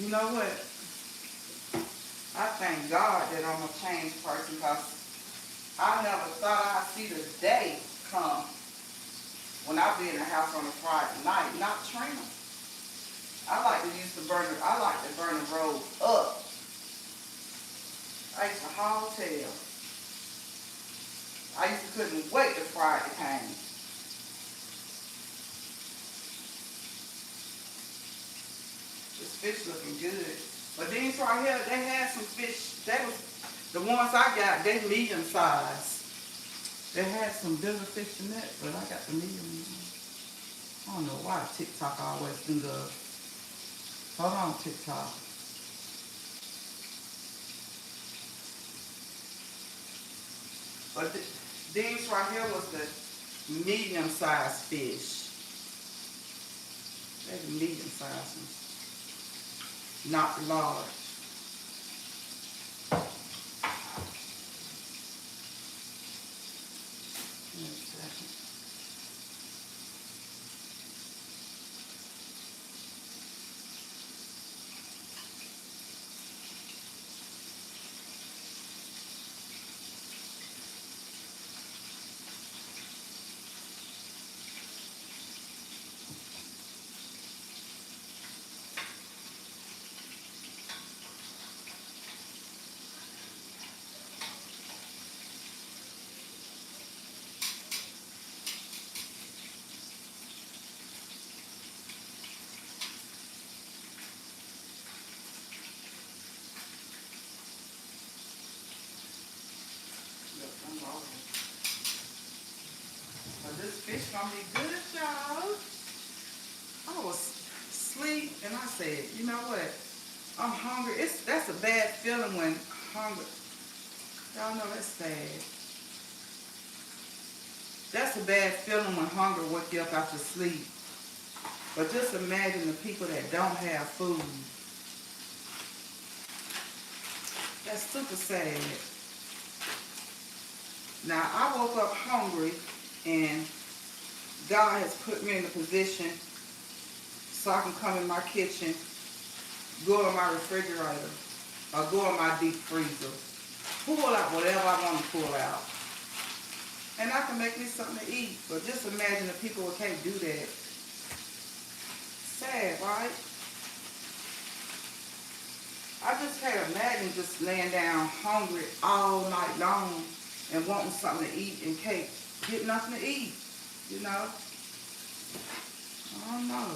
You know what? I thank God that I'm a changed person, because I never thought I'd see the day come when I be in the house on a Friday night. Not Trina. I like to burn the road up. I used to haul tail. I used to couldn't wait till Friday came. This fish looking good. But these right here, they had some fish. That was the ones I got. They medium size. They had some bigger fish than that, but I got the medium ones. I don't know why TikTok always do the. Hold on, TikTok. But these right here was the medium sized fish. They're the medium sized ones. Not large. Give me a second. But this fish gonna be good, y'all. I was asleep and I said, you know what? I'm hungry. That's a bad feeling when hungry. Y'all know that's sad. That's a bad feeling when hunger wake you up after sleep. But just imagine the people that don't have food. That's super sad. Now, I woke up hungry, and God has put me in a position so I can come in my kitchen, go in my refrigerator, or go in my deep freezer, pull out whatever I want to pull out. And I can make me something to eat. But just imagine if people can't do that. Sad, right? I just can't imagine just laying down hungry all night long and wanting something to eat and can't get nothing to eat, you know? I don't know.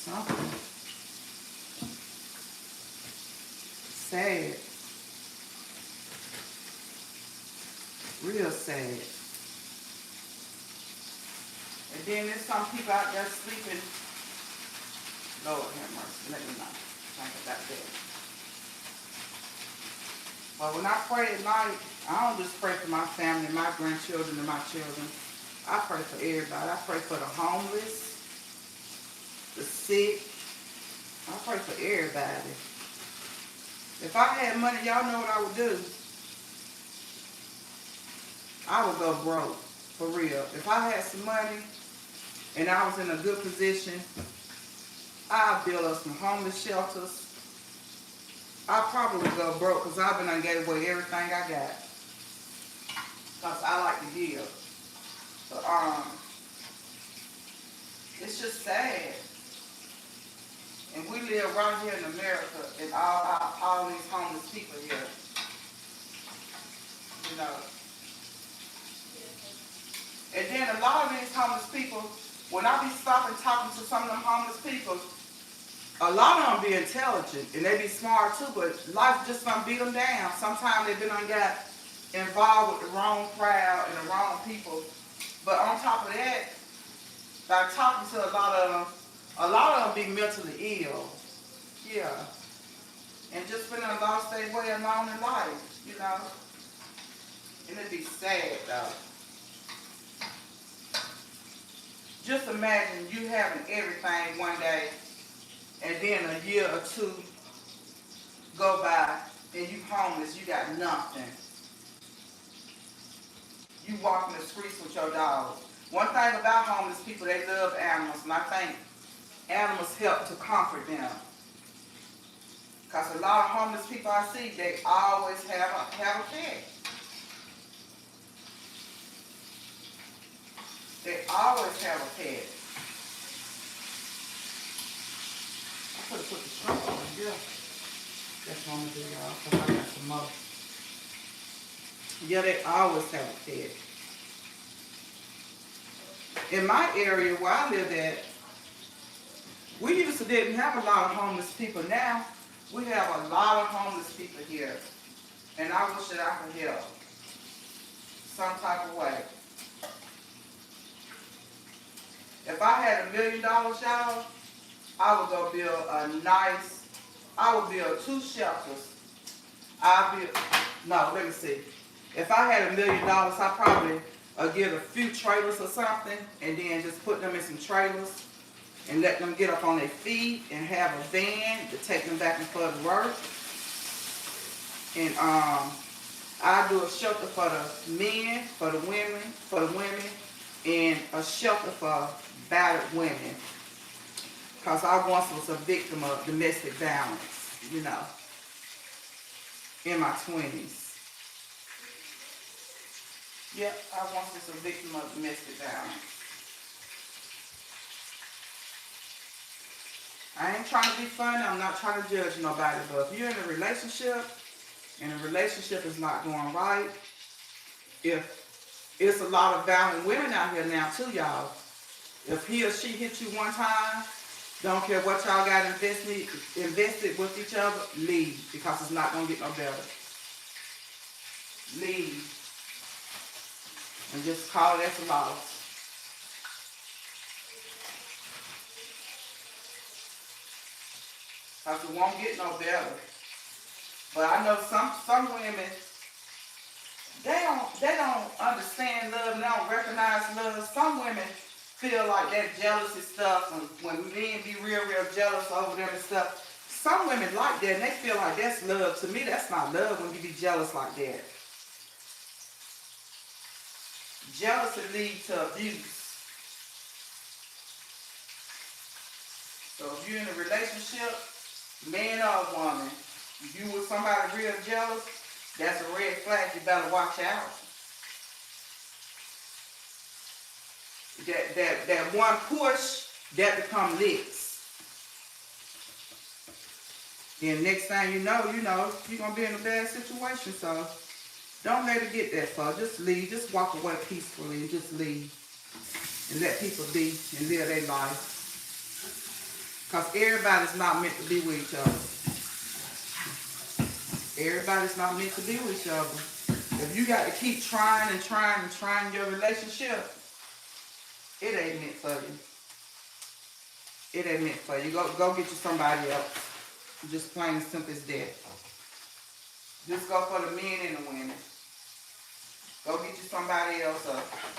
Something. Sad. Real sad. And then there's some people out there sleeping. Lord have mercy. Let me not think about that. But when I pray at night, I don't just pray for my family, my grandchildren, and my children. I pray for everybody. I pray for the homeless, the sick. I pray for everybody. If I had money, y'all know what I would do. I would go broke, for real. If I had some money and I was in a good position, I'd build us some homeless shelters. I probably would go broke because I've been done gave away everything I got. Because I like to give. But, it's just sad. And we live right here in America and all these homeless people here. You know. And then a lot of these homeless people, when I be stopping talking to some of them homeless people, a lot of them be intelligent and they be smart too, but life just gonna beat them down. Sometimes they've been got involved with the wrong crowd and the wrong people. But on top of that, like talking to a lot of them be mentally ill. Yeah. And just been lost their way along in life, you know. And it'd be sad though. Just imagine you having everything one day and then a year or two go by and you homeless, you got nothing. You walking the streets with your dogs. One thing about homeless people, they love animals, and I think animals help to comfort them. Because a lot of homeless people I see, they always have a pet. They always have a pet. I could have put the shrimp on here. That's what I'm going to do, y'all, because I got some more. Yeah, they always have a pet. In my area where I live at, we used to didn't have a lot of homeless people. Now, we have a lot of homeless people here. And I wish that I could help some type of way. If I had $1 million, y'all, I would go build I would build 2 shelters. Let me see. If I had $1 million, I probably get a few trailers or something and then just put them in some trailers and let them get up on their feet and have a van to take them back and forth to work. And I do a shelter for the men, for the women, and a shelter for battered women. Because I once was a victim of domestic violence, you know, in my 20s. Yep, I once was a victim of domestic violence. I ain't trying to be funny, I'm not trying to judge nobody, but if you're in a relationship and the relationship is not going right, if it's a lot of violent women out here now too, y'all. If he or she hit you one time, don't care what y'all got invested with each other, leave, because it's not going to get no better. Leave. And just call it as a loss. Because it won't get no better. But I know some women, they don't understand love, they don't recognize love. Some women feel like that jealousy stuff, when men be real jealous over them and stuff. some women like that and they feel like that's love. To me, that's not love when you be jealous like that. Jealousy leads to abuse. So if you're in a relationship, man or woman, if you with somebody real jealous, that's a red flag. You better watch out. That one push, that become licks. Then next thing you know, you're gonna be in a bad situation. So don't let it get that far. Just leave. Just walk away peacefully and just leave. And let people be and live their life. Because everybody's not meant to be with each other. Everybody's not meant to be with each other. If you got to keep trying and trying and trying your relationship, it ain't meant for you. It ain't meant for you. Go get you somebody else. Just plain and simple as that. Just go for the men and the women. Go get you somebody else.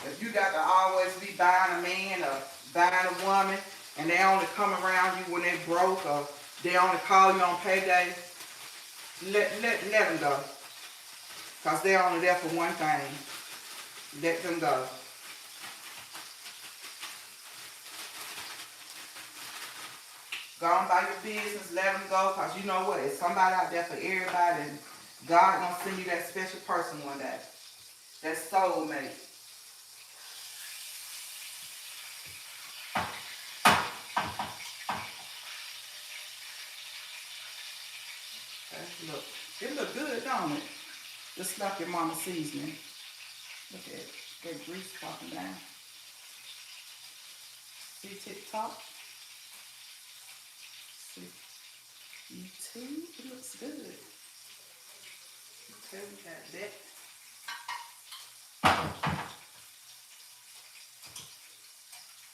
If you got to always be buying a man or buying a woman, and they only come around you when they broke, or they only call you on payday, let them go. Because they're only there for one thing. Let them go. Go on by your business, let them go, because you know what? It's somebody out there for everybody, and God gonna send you that special person one day. That soulmate. Look, it look good, don't it? Just like your mama seasoning. Look at that grease popping down. See TikTok? See YouTube? It looks good. Okay, we got that.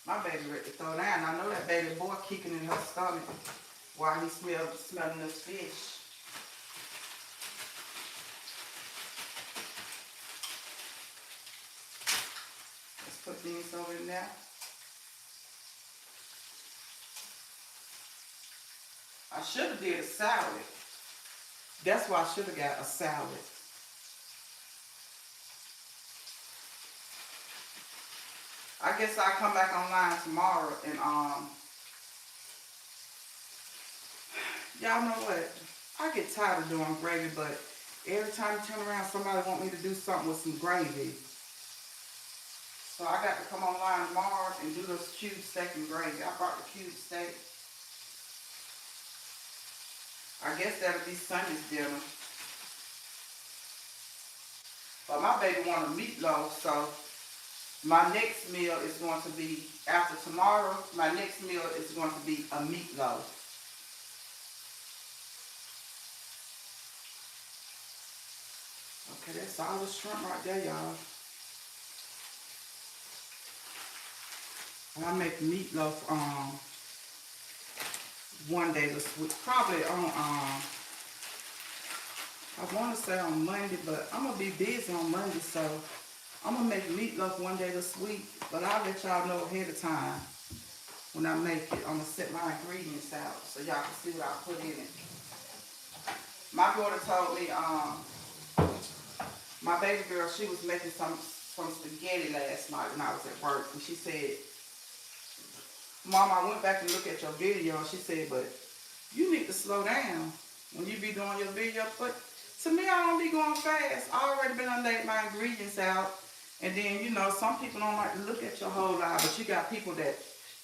My baby ready to throw down. I know that baby boy kicking in her stomach while he smelling this fish. Put these over in there. I should have did a salad. That's why I should have got a salad. I guess I'll come back online tomorrow and y'all know what? I get tired of doing gravy, but every time you turn around somebody want me to do something with some gravy. So I got to come online tomorrow and do those cube steak and gravy. I brought the cube steak. I guess that'll be Sunday's dinner. But my baby want a meatloaf, so my next meal is going to be, after tomorrow, my next meal is going to be a meatloaf. Okay, that's all the shrimp right there, y'all. And I make meatloaf one day this week, probably on I want to say on Monday, but I'm gonna be busy on Monday, so I'm gonna make meatloaf one day this week. But I'll let y'all know ahead of time when I make it. I'm gonna set my ingredients out so y'all can see what I put in it. My daughter told me my baby girl, she was making some spaghetti last night when I was at work, and she said, Mom, I went back and looked at your video, and she said, but you need to slow down when you be doing your video. But to me, I don't be going fast. I already been laid my ingredients out. And then, you know, some people don't like to look at your whole live, but you got people that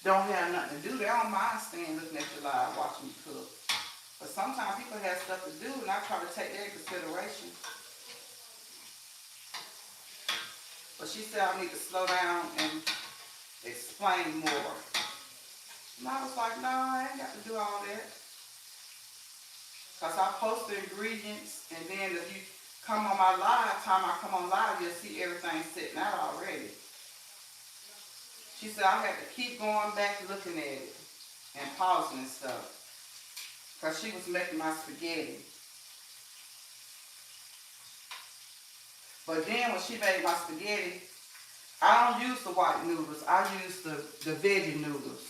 don't have nothing to do. They don't mind staying looking at your live, watching you cook. But sometimes people have stuff to do, and I try to take that into consideration. But she said I need to slow down and explain more. And I was like, no, I ain't got to do all that. Because I post the ingredients, and then if you come on my live, time I come on live, you'll see everything sitting out already. She said I had to keep going back looking at it and pausing and stuff. Because she was making my spaghetti. But then when she made my spaghetti, I don't use the white noodles. I use the veggie noodles.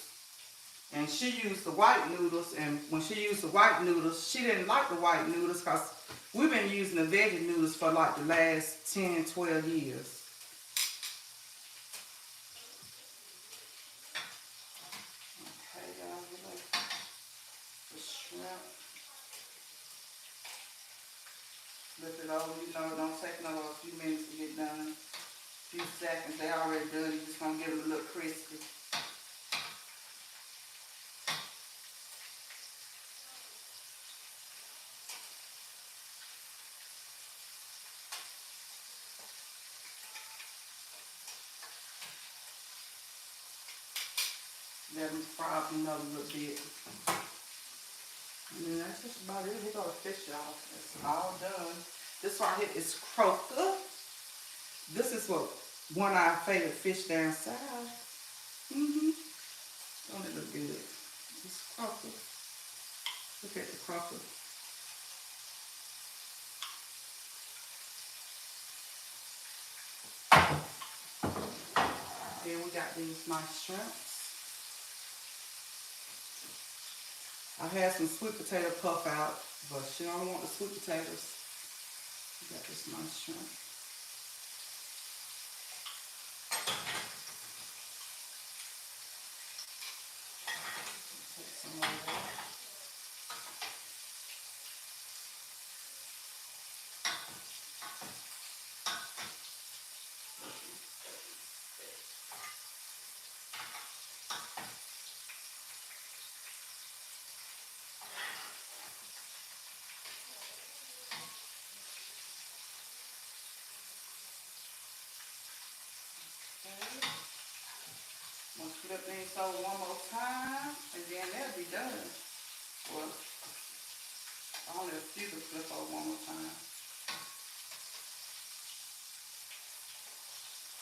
And she used the white noodles, and when she used the white noodles, she didn't like the white noodles because we've been using the veggie noodles for like the last 10, 12 years. Okay, y'all, we like the shrimp. Flip it over, you know, it don't take no a few minutes to get done. A few seconds, they already done. You're just gonna get them a little crispy. Let them fry up another little bit. And then that's just about it. Here go the fish, y'all. It's all done. This right here is croaker. This is what one of our favorite fish down south. Don't it look good? It's croaker. Look at the croaker. Then we got these nice shrimps. I had some sweet potato puff out, but she don't want the sweet potatoes. We got this nice shrimp. Take some of that. Okay. I'm gonna flip things over one more time, and then they'll be done. Well, only a few to flip over one more time.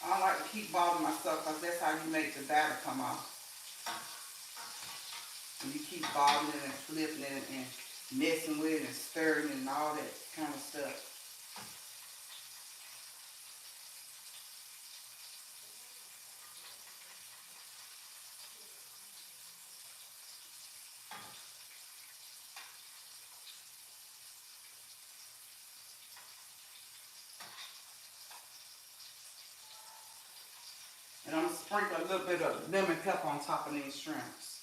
I don't like to keep bothering myself because that's how you make the batter come off. And you keep bobbing it and flipping it and messing with it and stirring it and all that kind of stuff. And I'm going to sprinkle a little bit of lemon pepper on top of these shrimps.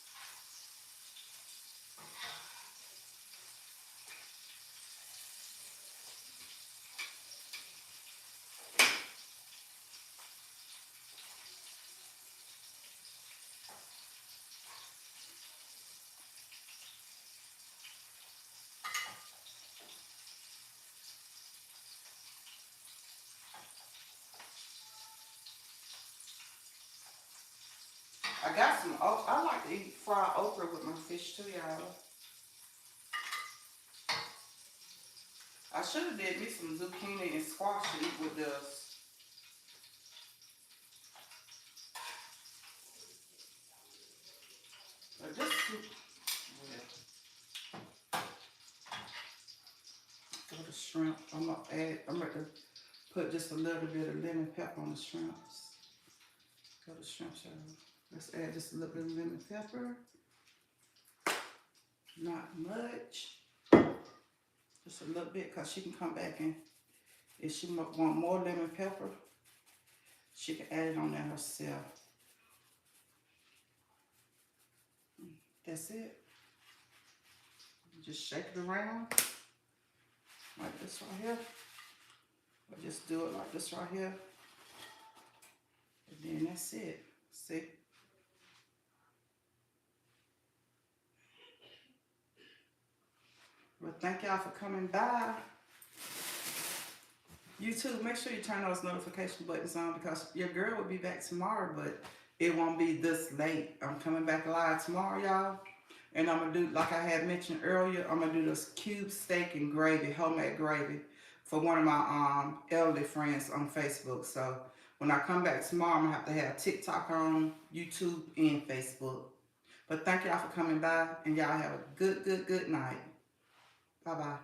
I got some okra. I like to eat fried okra with my fish too, y'all. I should have did me some zucchini and squash to eat with this. But this soup, well, for the shrimp, I'm going to put just a little bit of lemon pepper on the shrimps. Go to shrimps, y'all. Let's add just a little bit of lemon pepper. Not much. Just a little bit, because she can come back and if she want more lemon pepper, she can add it on there herself. That's it. Just shake it around like this right here. Or just do it like this right here. And then that's it. See? Well, thank y'all for coming by. You too, make sure you turn those notification buttons on because your girl will be back tomorrow, but it won't be this late. I'm coming back live tomorrow, y'all. And I'm going to do, like I had mentioned earlier, I'm going to do this cube steak and gravy, homemade gravy, for one of my elderly friends on Facebook. So when I come back tomorrow, I'm going to have TikTok on, YouTube, and Facebook. But thank y'all for coming by, and y'all have a good night. Bye-bye.